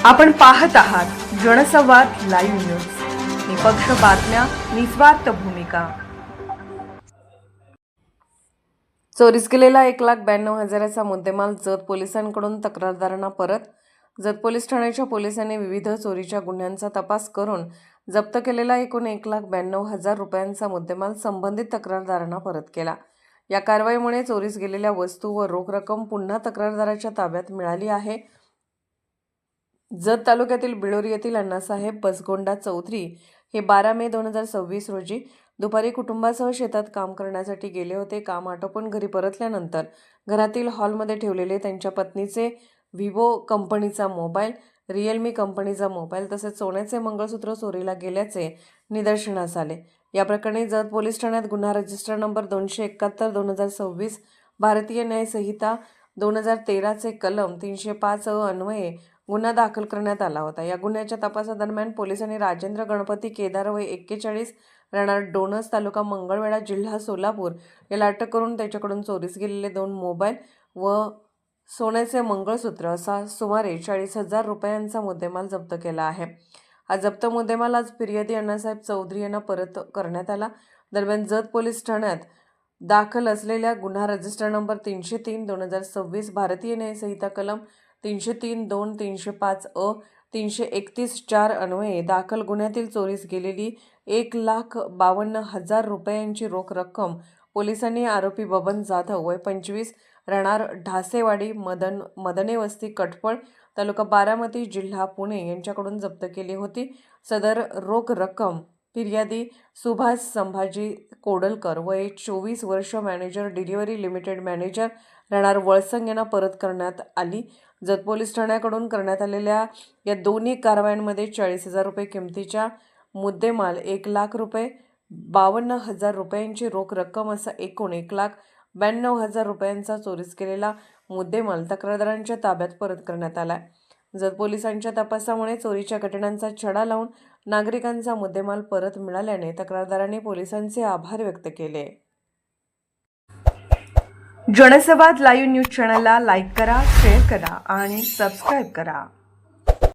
आपण पाहत आहात जनसंवाद लाईव्ह न्यूज, निपक्ष बातम्या, निस्वार्थ भूमिका. चोरीस गेलेला 1,92,000चा मुद्देमाल जत पोलिसांकडून तक्रारदारांना परत. जत पोलीस ठाण्याच्या पोलिसांनी विविध चोरीच्या गुन्ह्यांचा तपास करून जप्त केलेला एकूण 1,92,000 रुपयांचा मुद्देमाल संबंधित तक्रारदारांना परत केला. या कारवाईमुळे चोरीस गेलेल्या वस्तू व रोख रक्कम पुन्हा तक्रारदाराच्या ताब्यात मिळाली आहे. जत तालुक्यातील बिळोरी येथील अण्णासाहेब बसगोंडा चौधरी हे 12 मे 2026 रोजी दुपारी कुटुंबासह शेतात काम करण्यासाठी गेले होते. काम आटोपून घरी परतल्यानंतर घरातील हॉलमध्ये ठेवलेले त्यांच्या पत्नीचे विवो कंपनीचा मोबाईल, रिअलमी कंपनीचा मोबाईल तसेच सोन्याचे मंगळसूत्र चोरीला गेल्याचे निदर्शनास आले. या प्रकरणी जत पोलीस ठाण्यात गुन्हा रजिस्टर नंबर 271/2026 भारतीय न्याय संहिता 2013 कलम 305 अन्वये गुन्हा दाखल करण्यात आला होता. या गुन्ह्याच्या तपासादरम्यान पोलिसांनी राजेंद्र गणपती केदार वय 41 राहणार डोणस तालुका मंगळवेढा जिल्हा सोलापूर याला अटक करून त्याच्याकडून चोरीस गेलेले 2 मोबाईल व सोन्याचे मंगळसूत्र असा सुमारे 40,000 रुपयांचा मुद्देमाल जप्त केला आहे. हा जप्त मुद्देमाल आज फिर्यादी अण्णासाहेब चौधरी यांना परत करण्यात आला. दरम्यान जत पोलीस ठाण्यात दाखल असलेल्या गुन्हा रजिस्टर नंबर 303/2026 भारतीय न्याय संहिता कलम 303(2), 305 अ, 331(4) अन्वये दाखल गुन्ह्यातील चोरीस गेलेली 1,52,000 रुपयांची रोख रक्कम पोलिसांनी आरोपी बबन जाधव वय 25 राहणार ढासेवाडी मदने वस्ती कटफळ तालुका बारामती जिल्हा पुणे यांच्याकडून जप्त केली होती. सदर रोख रक्कम फिर्यादी सुभाष संभाजी कोडलकर वय 24 वर्ष मॅनेजर डिलिव्हरी लिमिटेड मॅनेजर राहणार वळसंग यांना परत करण्यात आली. जत पोलीस ठाण्याकडून करण्यात आलेल्या या दोन्ही कारवायांमध्ये 40,000 रुपये किमतीच्या मुद्देमाल, 1,00,000 रुपये, 52,000 रुपयांची रोख रक्कम असा एकूण 1,92,000 रुपयांचा चोरीस केलेला मुद्देमाल तक्रारदारांच्या ताब्यात परत करण्यात आला. जत पोलिसांच्या तपासामुळे चोरीच्या घटनांचा छडा लावून नागरिकांचा मुद्देमाल परत मिळाल्याने तक्रारदारांनी पोलिसांचे आभार व्यक्त केले. जनसंवाद लाईव्ह न्यूज चॅनलला लाईक करा, शेअर करा आणि सबस्क्राईब करा.